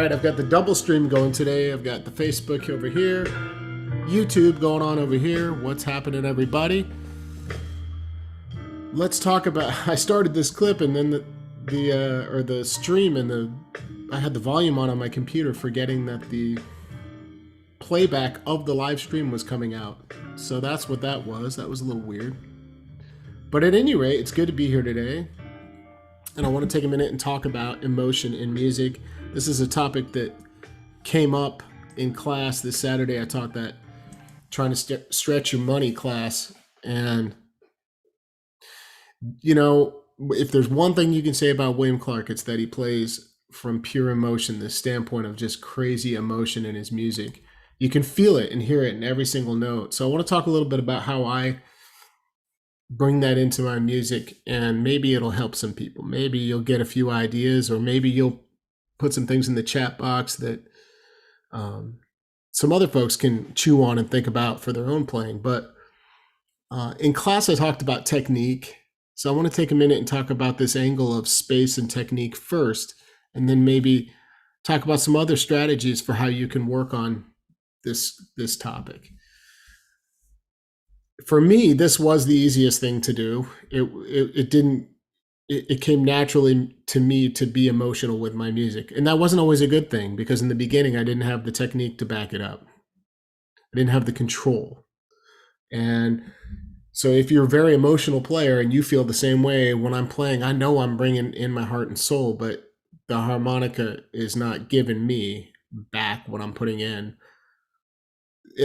right, I've got the double stream going today. I've got the Facebook over here, YouTube going on over here. What's happening, everybody? Let's talk about. I started this clip and then the stream and I had the volume on my computer, forgetting that the playback of the live stream was coming out. So that's what that was. That was a little weird. But at any rate, it's good to be here today. And I want to take a minute and talk about emotion in music. This is a topic that came up in class this Saturday. I taught that trying to stretch your money class. And, you know, if there's one thing you can say about William Clark, it's that he plays from pure emotion, the standpoint of just crazy emotion in his music. You can feel it and hear it in every single note. So I want to talk a little bit about how I bring that into my music, and maybe it'll help some people. Maybe you'll get a few ideas, or maybe you'll put some things in the chat box that some other folks can chew on and think about for their own playing. But in class, I talked about technique. So I want to take a minute and talk about this angle of space and technique first, and then maybe talk about some other strategies for how you can work on this topic. For me, this was the easiest thing to do. It came naturally to me to be emotional with my music. And that wasn't always a good thing, because in the beginning, I didn't have the technique to back it up. I didn't have the control. And so if you're a very emotional player and you feel the same way when I'm playing, I know I'm bringing in my heart and soul, but the harmonica is not giving me back what I'm putting in.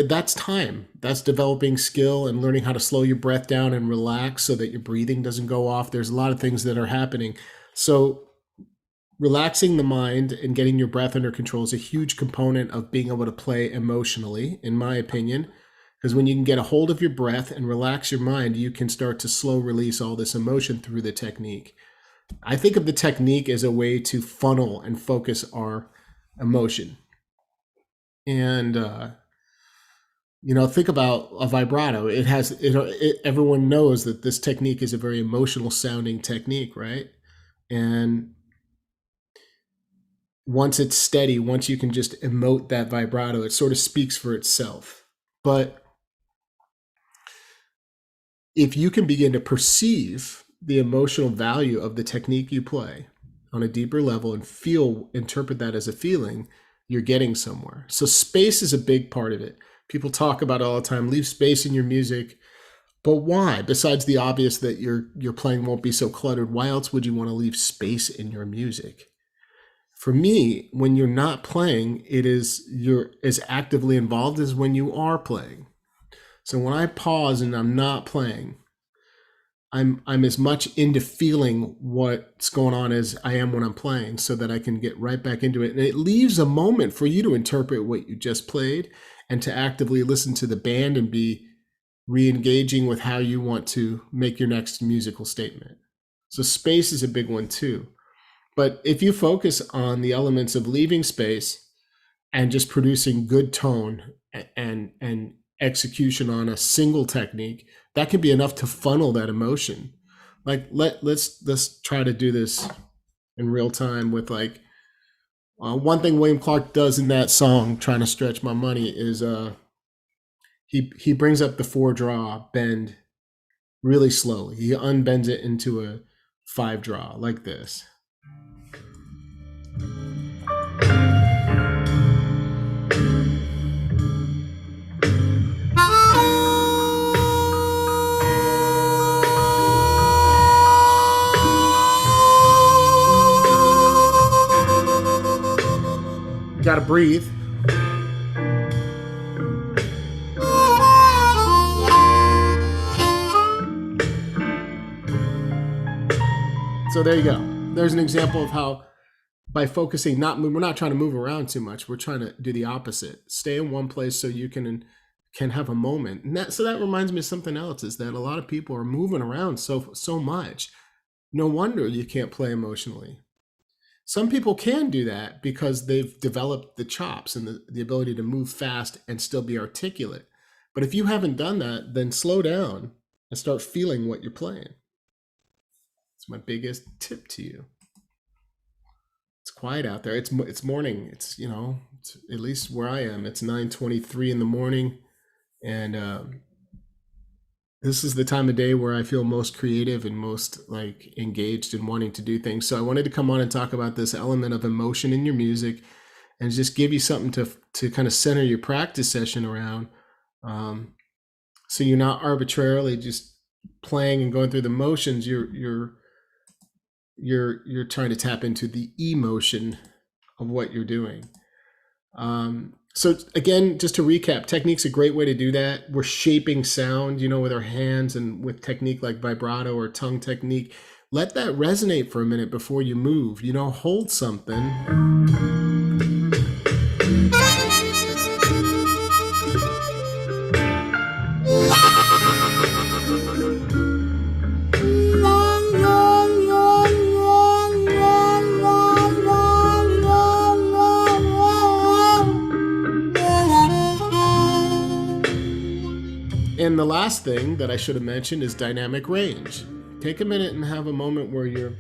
That's time. That's developing skill and learning how to slow your breath down and relax so that your breathing doesn't go off. There's a lot of things that are happening. So relaxing the mind and getting your breath under control is a huge component of being able to play emotionally, in my opinion, because when you can get a hold of your breath and relax your mind, you can start to slow release all this emotion through the technique. I think of the technique as a way to funnel and focus our emotion. And think about a vibrato. Everyone knows that this technique is a very emotional sounding technique, right? And once it's steady, once you can just emote that vibrato, it sort of speaks for itself. But if you can begin to perceive the emotional value of the technique you play on a deeper level and interpret that as a feeling, you're getting somewhere. So space is a big part of it. People talk about it all the time, leave space in your music. But why? Besides the obvious that your playing won't be so cluttered, why else would you want to leave space in your music? For me, when you're not playing, you're as actively involved as when you are playing. So when I pause and I'm not playing, I'm as much into feeling what's going on as I am when I'm playing, so that I can get right back into it. And it leaves a moment for you to interpret what you just played and to actively listen to the band and be re-engaging with how you want to make your next musical statement. So space is a big one too. But if you focus on the elements of leaving space and just producing good tone and execution on a single technique, that can be enough to funnel that emotion. Like let's try to do this in real time with one thing William Clark does in that song, Trying to Stretch My Money, is he brings up the 4-draw bend really slowly. He unbends it into a 5-draw like this. Gotta breathe. So there you go. There's an example of how, by focusing, we're not trying to move around too much. We're trying to do the opposite. Stay in one place so you can have a moment. And that reminds me of something else, is that a lot of people are moving around so much. No wonder you can't play emotionally. Some people can do that because they've developed the chops and the ability to move fast and still be articulate. But if you haven't done that, then slow down and start feeling what you're playing. It's my biggest tip to you. quiet out there. It's morning. It's, it's, at least where I am, it's 9:23 in the morning, and this is the time of day where I feel most creative and most like engaged in wanting to do things. So I wanted to come on and talk about this element of emotion in your music, and just give you something to kind of center your practice session around, so you're not arbitrarily just playing and going through the motions. You're trying to tap into the emotion of what you're doing. So again, just to recap, technique's a great way to do that. We're shaping sound, with our hands, and with technique like vibrato or tongue technique. Let that resonate for a minute before you move. Hold something. And the last thing that I should have mentioned is dynamic range. Take a minute and have a moment where you're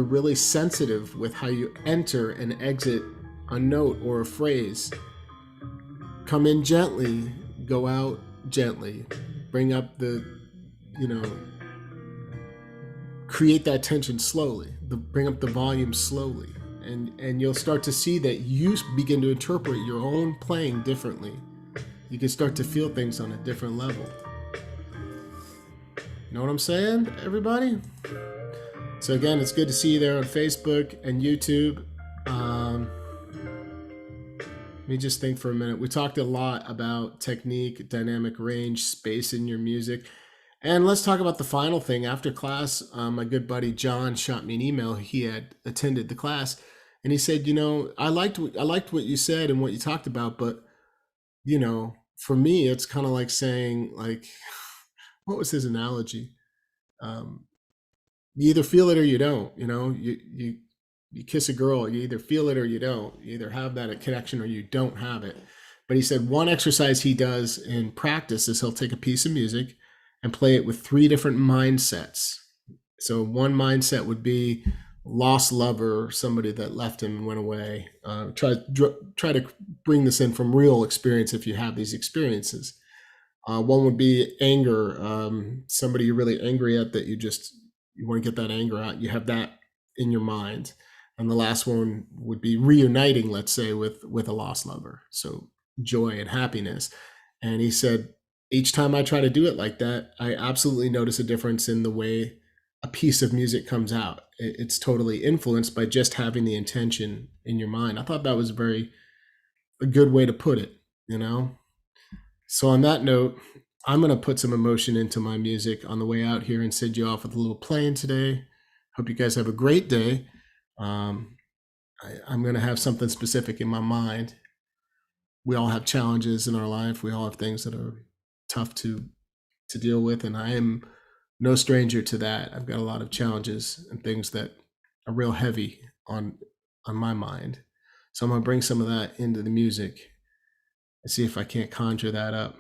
really sensitive with how you enter and exit a note or a phrase. Come in gently, go out gently. Bring up create that tension slowly. Bring up the volume slowly. And you'll start to see that you begin to interpret your own playing differently. You can start to feel things on a different level. You know what I'm saying, everybody? So again, it's good to see you there on Facebook and YouTube. Let me just think for a minute. We talked a lot about technique, dynamic range, space in your music. And let's talk about the final thing. After class, my good buddy John shot me an email. He had attended the class, and he said, I liked what you said and what you talked about, but for me, it's kind of like saying, like, what was his analogy? You either feel it or you don't. You kiss a girl, you either feel it or you don't. You either have that connection or you don't have it. But he said one exercise he does in practice is he'll take a piece of music and play it with 3 different mindsets. So one mindset would be lost lover, somebody that left him and went away. Try to bring this in from real experience if you have these experiences. One would be anger, somebody you're really angry at that you want to get that anger out. You have that in your mind. And the last one would be reuniting, let's say, with a lost lover. So joy and happiness. And he said, each time I try to do it like that, I absolutely notice a difference in the way a piece of music comes out. It's totally influenced by just having the intention in your mind. I thought that was a good way to put it, So on that note, I'm going to put some emotion into my music on the way out here and send you off with a little playing today. Hope you guys have a great day. I'm going to have something specific in my mind. We all have challenges in our life. We all have things that are tough to deal with, and I am no stranger to that. I've got a lot of challenges and things that are real heavy on my mind. So I'm going to bring some of that into the music and see if I can't conjure that up.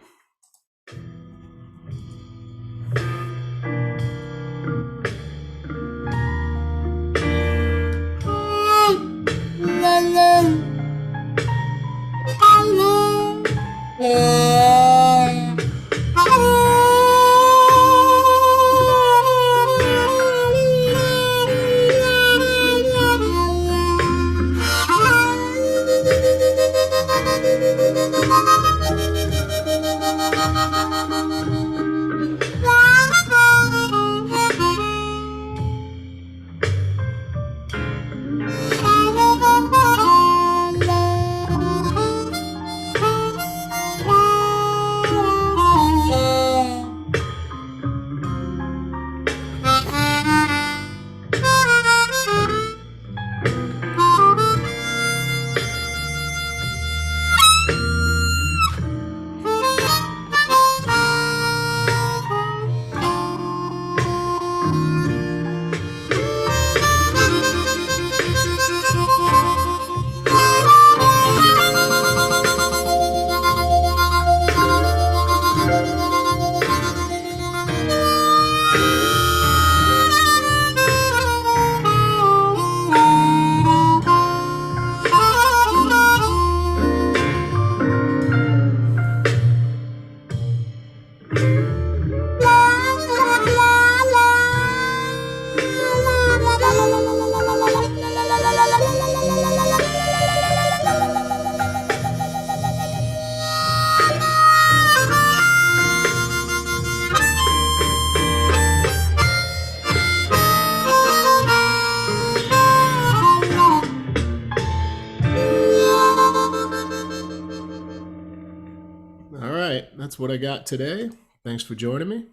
what I got today. Thanks for joining me.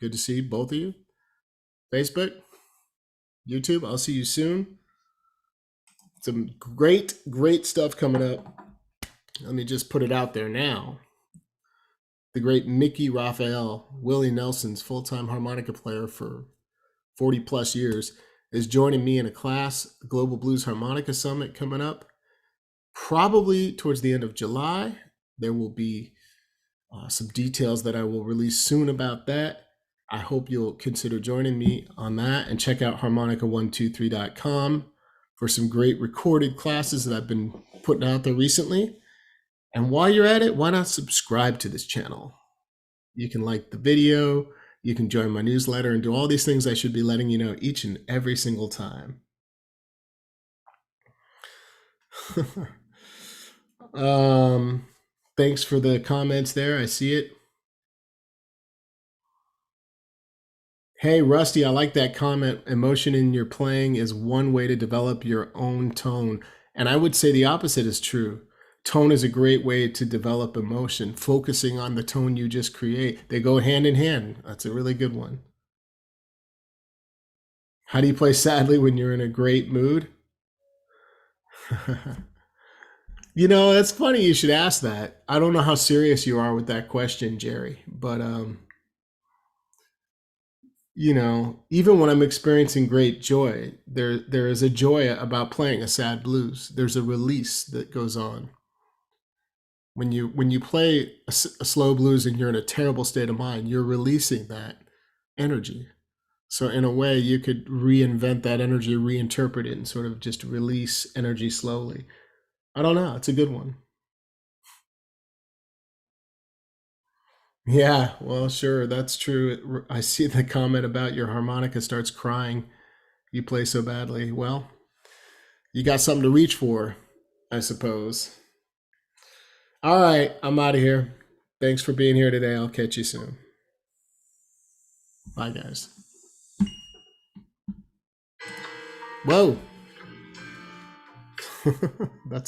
Good to see both of you. Facebook, YouTube, I'll see you soon. Some great stuff coming up. Let me just put it out there now. The great Mickey Raphael, Willie Nelson's full-time harmonica player for 40 plus years, is joining me in a class, Global Blues Harmonica Summit, coming up probably towards the end of July. There will be some details that I will release soon about that. I hope you'll consider joining me on that, and check out harmonica123.com for some great recorded classes that I've been putting out there recently. And while you're at it, why not subscribe to this channel? You can like the video, you can join my newsletter, and do all these things I should be letting you know each and every single time. Thanks for the comments there. I see it. Hey, Rusty, I like that comment. Emotion in your playing is one way to develop your own tone. And I would say the opposite is true. Tone is a great way to develop emotion. Focusing on the tone you just create. They go hand in hand. That's a really good one. How do you play sadly when you're in a great mood? You know, that's funny you should ask that. I don't know how serious you are with that question, Jerry, but you know, even when I'm experiencing great joy, there is a joy about playing a sad blues. There's a release that goes on. When you play a slow blues and you're in a terrible state of mind, you're releasing that energy. So in a way, you could reinvent that energy, reinterpret it, and sort of just release energy slowly. I don't know. It's a good one. Yeah, well, sure, that's true. I see the comment about your harmonica starts crying. You play so badly. Well, you got something to reach for, I suppose. All right, I'm out of here. Thanks for being here today. I'll catch you soon. Bye, guys. Whoa. That's